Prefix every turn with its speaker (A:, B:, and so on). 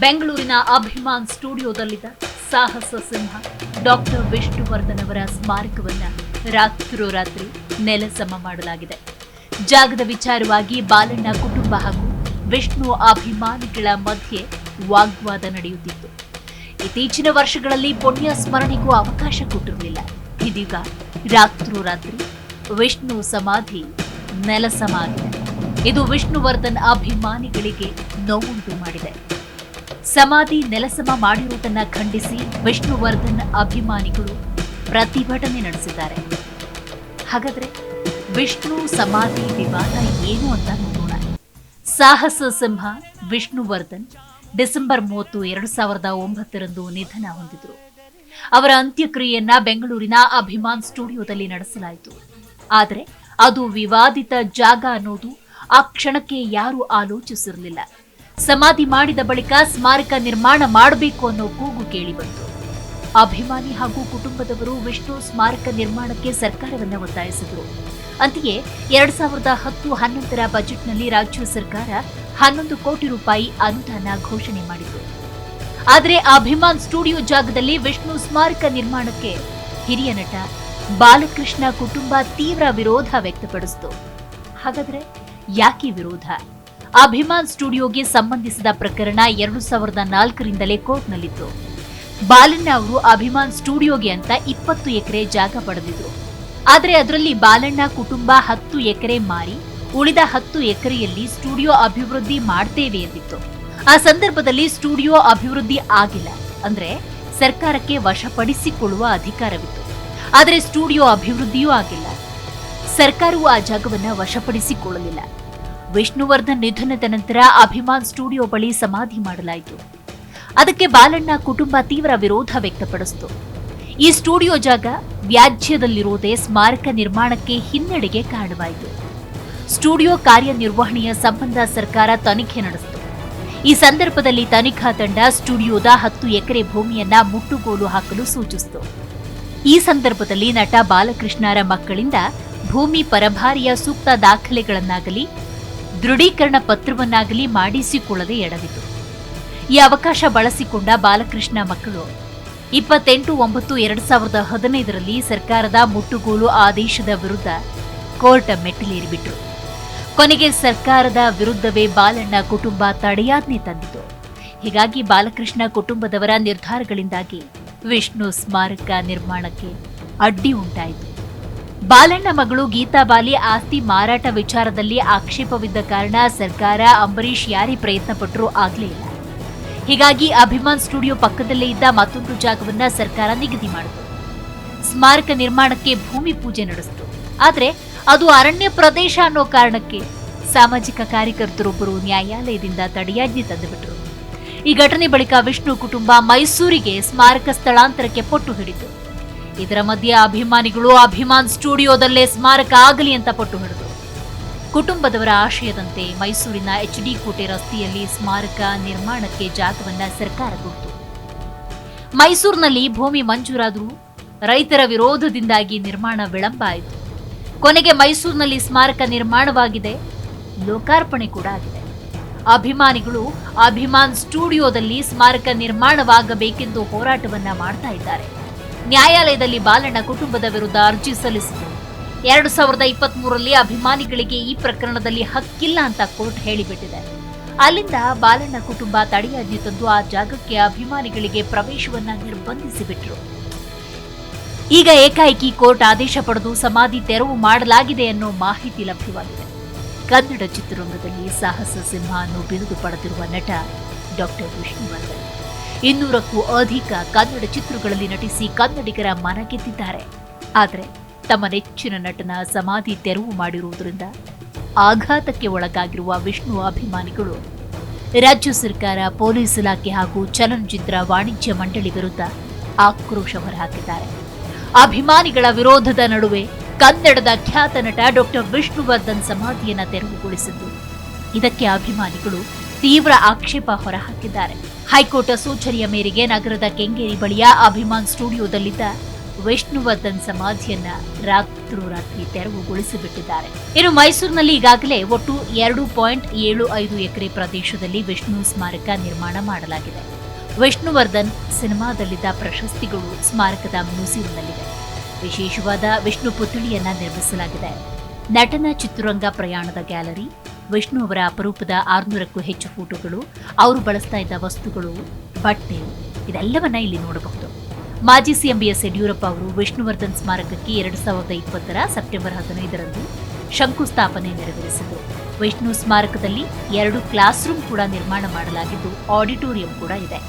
A: ಬೆಂಗಳೂರಿನ ಅಭಿಮಾನ್ ಸ್ಟುಡಿಯೋದಲ್ಲಿದ್ದ ಸಾಹಸ ಸಿಂಹ ಡಾಕ್ಟರ್ ವಿಷ್ಣುವರ್ಧನ್ ಅವರ ಸ್ಮಾರಕವನ್ನ ರಾತ್ರೋರಾತ್ರಿ ನೆಲಸಮ ಮಾಡಲಾಗಿದೆ. ಜಾಗದ ವಿಚಾರವಾಗಿ ಬಾಲಣ್ಣ ಕುಟುಂಬ ಹಾಗೂ ವಿಷ್ಣು ಅಭಿಮಾನಿಗಳ ಮಧ್ಯೆ ವಾಗ್ವಾದ ನಡೆಯುತ್ತಿತ್ತು. ಇತ್ತೀಚಿನ ವರ್ಷಗಳಲ್ಲಿ ಪುಣ್ಯ ಸ್ಮರಣೆಗೂ ಅವಕಾಶ ಕೊಟ್ಟಿರಲಿಲ್ಲ. ಇದೀಗ ರಾತ್ರೋರಾತ್ರಿ ವಿಷ್ಣು ಸಮಾಧಿ ನೆಲಸಮ ಆಗಿದೆ. ಇದು ವಿಷ್ಣುವರ್ಧನ್ ಅಭಿಮಾನಿಗಳಿಗೆ ನೋವುಂಟು ಮಾಡಿದೆ. ಸಮಾಧಿ ನೆಲಸಮ ಮಾಡಿರುವುದನ್ನು ಖಂಡಿಸಿ ವಿಷ್ಣುವರ್ಧನ್ ಅಭಿಮಾನಿಗಳು ಪ್ರತಿಭಟನೆ ನಡೆಸಿದ್ದಾರೆ. ಹಾಗಾದ್ರೆ ವಿಷ್ಣು ಸಮಾಧಿ ವಿವಾದ ಏನು ಅಂತ ನೋಡೋಣ. ಸಾಹಸ ಸಿಂಹ ವಿಷ್ಣುವರ್ಧನ್ ಡಿಸೆಂಬರ್ 30, 2009ರಂದು ನಿಧನ ಹೊಂದಿದ್ರು. ಅವರ ಅಂತ್ಯಕ್ರಿಯೆಯನ್ನ ಬೆಂಗಳೂರಿನ ಅಭಿಮಾನ್ ಸ್ಟುಡಿಯೋದಲ್ಲಿ ನಡೆಸಲಾಯಿತು. ಆದರೆ ಅದು ವಿವಾದಿತ ಜಾಗ ಅನ್ನೋದು ಆ ಕ್ಷಣಕ್ಕೆ ಯಾರೂ ಆಲೋಚಿಸಿರಲಿಲ್ಲ. ಸಮಾಧಿ ಮಾಡಿದ ಬಳಿಕ ಸ್ಮಾರಕ ನಿರ್ಮಾಣ ಮಾಡಬೇಕು ಅನ್ನೋ ಕೂಗು ಕೇಳಿಬಂತು. ಅಭಿಮಾನಿ ಹಾಗೂ ಕುಟುಂಬದವರು ವಿಷ್ಣು ಸ್ಮಾರಕ ನಿರ್ಮಾಣಕ್ಕೆ ಸರ್ಕಾರವನ್ನ ಒತ್ತಾಯಿಸಿದರು. ಅಂತೆಯೇ 2010-11ರ ಬಜೆಟ್ನಲ್ಲಿ ರಾಜ್ಯ ಸರ್ಕಾರ 11 ಕೋಟಿ ರೂಪಾಯಿ ಅನುದಾನ ಘೋಷಣೆ ಮಾಡಿತು. ಆದರೆ ಅಭಿಮಾನ್ ಸ್ಟುಡಿಯೋ ಜಾಗದಲ್ಲಿ ವಿಷ್ಣು ಸ್ಮಾರಕ ನಿರ್ಮಾಣಕ್ಕೆ ಹಿರಿಯ ನಟ ಬಾಲಕೃಷ್ಣ ಕುಟುಂಬ ತೀವ್ರ ವಿರೋಧ ವ್ಯಕ್ತಪಡಿಸಿತು. ಹಾಗಾದ್ರೆ ಯಾಕೆ ವಿರೋಧ? ಅಭಿಮಾನ್ ಸ್ಟುಡಿಯೋಗೆ ಸಂಬಂಧಿಸಿದ ಪ್ರಕರಣ 2004ರಿಂದಲೇ ಕೋರ್ಟ್ನಲ್ಲಿತ್ತು. ಬಾಲಣ್ಣ ಅವರು ಅಭಿಮಾನ್ ಸ್ಟುಡಿಯೋಗೆ ಅಂತ 20 ಎಕರೆ ಜಾಗ ಪಡೆದಿದ್ರು. ಆದರೆ ಅದರಲ್ಲಿ ಬಾಲಣ್ಣ ಕುಟುಂಬ 10 ಎಕರೆ ಮಾರಿ ಉಳಿದ 10 ಎಕರೆಯಲ್ಲಿ ಸ್ಟುಡಿಯೋ ಅಭಿವೃದ್ಧಿ ಮಾಡ್ತೇವೆ ಎಂದಿತ್ತು. ಆ ಸಂದರ್ಭದಲ್ಲಿ ಸ್ಟುಡಿಯೋ ಅಭಿವೃದ್ಧಿ ಆಗಿಲ್ಲ. ಅಂದ್ರೆ ಸರ್ಕಾರಕ್ಕೆ ವಶಪಡಿಸಿಕೊಳ್ಳುವ ಅಧಿಕಾರವಿತ್ತು. ಆದರೆ ಸ್ಟುಡಿಯೋ ಅಭಿವೃದ್ಧಿಯೂ ಆಗಿಲ್ಲ. ಸರ್ಕಾರವು ಆ ಜಾಗವನ್ನ ವಶಪಡಿಸಿಕೊಳ್ಳಲಿಲ್ಲ. ವಿಷ್ಣುವರ್ಧನ್ ನಿಧನದ ನಂತರ ಅಭಿಮಾನ್ ಸ್ಟುಡಿಯೋ ಬಳಿ ಸಮಾಧಿ ಮಾಡಲಾಯಿತು. ಅದಕ್ಕೆ ಬಾಲಣ್ಣ ಕುಟುಂಬ ತೀವ್ರ ವಿರೋಧ ವ್ಯಕ್ತಪಡಿಸಿತು. ಈ ಸ್ಟುಡಿಯೋ ಜಾಗ ವ್ಯಾಜ್ಯದಲ್ಲಿರುವುದೇ ಸ್ಮಾರಕ ನಿರ್ಮಾಣಕ್ಕೆ ಹಿನ್ನಡೆಗೆ ಕಾರಣವಾಯಿತು. ಸ್ಟುಡಿಯೋ ಕಾರ್ಯನಿರ್ವಹಣೆಯ ಸಂಬಂಧ ಸರ್ಕಾರ ತನಿಖೆ ನಡೆಸಿತು. ಈ ಸಂದರ್ಭದಲ್ಲಿ ತನಿಖಾ ತಂಡ ಸ್ಟುಡಿಯೋದ 10 ಎಕರೆ ಭೂಮಿಯನ್ನ ಮುಟ್ಟುಗೋಲು ಹಾಕಲು ಸೂಚಿಸಿತು. ಈ ಸಂದರ್ಭದಲ್ಲಿ ನಟ ಬಾಲಕೃಷ್ಣರ ಮಕ್ಕಳಿಂದ ಭೂಮಿ ಪರಭಾರಿಯ ಸೂಕ್ತ ದಾಖಲೆಗಳನ್ನಾಗಲಿ ದೃಢೀಕರಣ ಪತ್ರವನ್ನಾಗಲಿ ಮಾಡಿಸಿಕೊಳ್ಳದೆ ಎಡವಿತು. ಈ ಅವಕಾಶ ಬಳಸಿಕೊಂಡ ಬಾಲಕೃಷ್ಣ ಮಕ್ಕಳು 28/9/2015ರಲ್ಲಿ ಸರ್ಕಾರದ ಮುಟ್ಟುಗೋಲು ಆದೇಶದ ವಿರುದ್ಧ ಕೋರ್ಟ್ ಮೆಟ್ಟಿಲೇರಿಬಿಟ್ರು. ಕೊನೆಗೆ ಸರ್ಕಾರದ ವಿರುದ್ಧವೇ ಬಾಲಣ್ಣ ಕುಟುಂಬ ತಡೆಯಾಜ್ಞೆ ತಂದಿತು. ಹೀಗಾಗಿ ಬಾಲಕೃಷ್ಣ ಕುಟುಂಬದವರ ನಿರ್ಧಾರಗಳಿಂದಾಗಿ ವಿಷ್ಣು ಸ್ಮಾರಕ ನಿರ್ಮಾಣಕ್ಕೆ ಅಡ್ಡಿ ಉಂಟಾಯಿತು. ಬಾಲಣ್ಣ ಮಗಳು ಗೀತಾ ಬಾಲಿ ಆಸ್ತಿ ಮಾರಾಟ ವಿಚಾರದಲ್ಲಿ ಆಕ್ಷೇಪವಿದ್ದ ಕಾರಣ ಸರ್ಕಾರ ಅಂಬರೀಶ್ ಯಾರೇ ಪ್ರಯತ್ನ ಪಟ್ಟರೂ ಆಗಲೇ ಇಲ್ಲ. ಹೀಗಾಗಿ ಅಭಿಮಾನ್ ಸ್ಟುಡಿಯೋ ಪಕ್ಕದಲ್ಲೇ ಇದ್ದ ಮತ್ತೊಂದು ಜಾಗವನ್ನ ಸರ್ಕಾರ ನಿಗದಿ ಮಾಡಿತು. ಸ್ಮಾರಕ ನಿರ್ಮಾಣಕ್ಕೆ ಭೂಮಿ ಪೂಜೆ ನಡೆಸಿತು. ಆದರೆ ಅದು ಅರಣ್ಯ ಪ್ರದೇಶ ಅನ್ನೋ ಕಾರಣಕ್ಕೆ ಸಾಮಾಜಿಕ ಕಾರ್ಯಕರ್ತರೊಬ್ಬರು ನ್ಯಾಯಾಲಯದಿಂದ ತಡೆಯಾಜ್ಞೆ ತಂದುಬಿಟ್ರು. ಈ ಘಟನೆ ಬಳಿಕ ವಿಷ್ಣು ಕುಟುಂಬ ಮೈಸೂರಿಗೆ ಸ್ಮಾರಕ ಸ್ಥಳಾಂತರಕ್ಕೆ ಪಟ್ಟು ಹಿಡಿತು. ಇದರ ಮಧ್ಯೆ ಅಭಿಮಾನಿಗಳು ಅಭಿಮಾನ್ ಸ್ಟುಡಿಯೋದಲ್ಲೇ ಸ್ಮಾರಕ ಆಗಲಿ ಅಂತ ಪಟ್ಟು ಹಿಡಿದರು. ಕುಟುಂಬದವರ ಆಶಯದಂತೆ ಮೈಸೂರಿನ HD ಕೋಟೆ ರಸ್ತೆಯಲ್ಲಿ ಸ್ಮಾರಕ ನಿರ್ಮಾಣಕ್ಕೆ ಜಾಗವನ್ನ ಸರ್ಕಾರ ಕೊಟ್ಟಿತು. ಮೈಸೂರಿನಲ್ಲಿ ಭೂಮಿ ಮಂಜೂರಾದರೂ ರೈತರ ವಿರೋಧದಿಂದಾಗಿ ನಿರ್ಮಾಣ ವಿಳಂಬ ಆಯಿತು. ಕೊನೆಗೆ ಮೈಸೂರಿನಲ್ಲಿ ಸ್ಮಾರಕ ನಿರ್ಮಾಣವಾಗಿದೆ, ಲೋಕಾರ್ಪಣೆ ಕೂಡ ಆಗಿದೆ. ಅಭಿಮಾನಿಗಳು ಅಭಿಮಾನ್ ಸ್ಟುಡಿಯೋದಲ್ಲಿ ಸ್ಮಾರಕ ನಿರ್ಮಾಣವಾಗಬೇಕೆಂದು ಹೋರಾಟವನ್ನ ಮಾಡ್ತಾ ಇದ್ದಾರೆ. ನ್ಯಾಯಾಲಯದಲ್ಲಿ ಬಾಲಣ್ಣ ಕುಟುಂಬದ ವಿರುದ್ಧ ಅರ್ಜಿ ಸಲ್ಲಿಸಿತು. 2023ರಲ್ಲಿ ಅಭಿಮಾನಿಗಳಿಗೆ ಈ ಪ್ರಕರಣದಲ್ಲಿ ಹಕ್ಕಿಲ್ಲ ಅಂತ ಕೋರ್ಟ್ ಹೇಳಿಬಿಟ್ಟಿದೆ. ಅಲ್ಲಿಂದ ಬಾಲಣ್ಣ ಕುಟುಂಬ ತಡೆಯಾಜ್ಞೆ ತಂದು ಆ ಜಾಗಕ್ಕೆ ಅಭಿಮಾನಿಗಳಿಗೆ ಪ್ರವೇಶವನ್ನ ನಿರ್ಬಂಧಿಸಿಬಿಟ್ರು. ಈಗ ಏಕಾಏಕಿ ಕೋರ್ಟ್ ಆದೇಶ ಪಡೆದು ಸಮಾಧಿ ತೆರವು ಮಾಡಲಾಗಿದೆ ಅನ್ನೋ ಮಾಹಿತಿ ಲಭ್ಯವಾಗಿದೆ. ಕನ್ನಡ ಚಿತ್ರರಂಗದಲ್ಲಿ ಸಾಹಸ ಸಿಂಹ ಅನ್ನೋ ಬಿರುದು ಪಡೆದಿರುವ ನಟ ಡಾಕ್ಟರ್ ವಿಷ್ಣುವರ್ಧನ್ 200ಕ್ಕೂ ಅಧಿಕ ಕನ್ನಡ ಚಿತ್ರಗಳಲ್ಲಿ ನಟಿಸಿ ಕನ್ನಡಿಗರ ಮನ ಗೆದ್ದಿದ್ದಾರೆ. ಆದರೆ ತಮ್ಮ ನೆಚ್ಚಿನ ನಟನ ಸಮಾಧಿ ತೆರವು ಮಾಡಿರುವುದರಿಂದ ಆಘಾತಕ್ಕೆ ಒಳಗಾಗಿರುವ ವಿಷ್ಣು ಅಭಿಮಾನಿಗಳು ರಾಜ್ಯ ಸರ್ಕಾರ, ಪೊಲೀಸ್ ಇಲಾಖೆ ಹಾಗೂ ಚಲನಚಿತ್ರ ವಾಣಿಜ್ಯ ಮಂಡಳಿ ವಿರುದ್ಧ ಆಕ್ರೋಶ ಹೊರಹಾಕಿದ್ದಾರೆ. ಅಭಿಮಾನಿಗಳ ವಿರೋಧದ ನಡುವೆ ಕನ್ನಡದ ಖ್ಯಾತ ನಟ ಡಾಕ್ಟರ್ ವಿಷ್ಣುವರ್ಧನ್ ಸಮಾಧಿಯನ್ನ ತೆರವುಗೊಳಿಸಿದ್ದು, ಇದಕ್ಕೆ ಅಭಿಮಾನಿಗಳು ತೀವ್ರ ಆಕ್ಷೇಪ ಹೊರಹಾಕಿದ್ದಾರೆ. ಹೈಕೋರ್ಟ್ ಸೂಚನೆಯ ಮೇರೆಗೆ ನಗರದ ಕೆಂಗೇರಿ ಬಳಿಯ ಅಭಿಮಾನ್ ಸ್ಟುಡಿಯೋದಲ್ಲಿದ್ದ ವಿಷ್ಣುವರ್ಧನ್ ಸಮಾಧಿಯನ್ನ ರಾತ್ರೋರಾತ್ರಿ ತೆರವುಗೊಳಿಸಿಬಿಟ್ಟಿದ್ದಾರೆ. ಇನ್ನು ಮೈಸೂರಿನಲ್ಲಿ ಈಗಾಗಲೇ ಒಟ್ಟು 2.75 ಎಕರೆ ಪ್ರದೇಶದಲ್ಲಿ ವಿಷ್ಣು ಸ್ಮಾರಕ ನಿರ್ಮಾಣ ಮಾಡಲಾಗಿದೆ. ವಿಷ್ಣುವರ್ಧನ್ ಸಿನಿಮಾದಲ್ಲಿದ್ದ ಪ್ರಶಸ್ತಿಗಳು ಸ್ಮಾರಕದ ಮ್ಯೂಸಿಯಂನಲ್ಲಿವೆ. ವಿಶೇಷವಾದ ವಿಷ್ಣು ಪುತ್ಥಳಿಯನ್ನ ನಿರ್ಮಿಸಲಾಗಿದೆ. ನಟನ ಚಿತ್ರರಂಗ ಪ್ರಯಾಣದ ಗ್ಯಾಲರಿ, ವಿಷ್ಣು ಅವರ ಅಪರೂಪದ 600ಕ್ಕೂ ಹೆಚ್ಚು ಫೋಟೋಗಳು, ಅವರು ಬಳಸ್ತಾ ಇದ್ದ ವಸ್ತುಗಳು, ಬಟ್ಟೆ ಇದೆಲ್ಲವನ್ನ ಇಲ್ಲಿ ನೋಡಬಹುದು. ಮಾಜಿ ಸಿಎಂ ಬಿಎಸ್ ಯಡಿಯೂರಪ್ಪ ಅವರು ವಿಷ್ಣುವರ್ಧನ್ ಸ್ಮಾರಕಕ್ಕೆ 2020 ಸೆಪ್ಟೆಂಬರ್ 15ರಂದು ಶಂಕುಸ್ಥಾಪನೆ ನೆರವೇರಿಸಿದರು. ವಿಷ್ಣು ಸ್ಮಾರಕದಲ್ಲಿ 2 ಕ್ಲಾಸ್ ರೂಮ್ ಕೂಡ ನಿರ್ಮಾಣ ಮಾಡಲಾಗಿದ್ದು ಆಡಿಟೋರಿಯಂ ಕೂಡ ಇದೆ.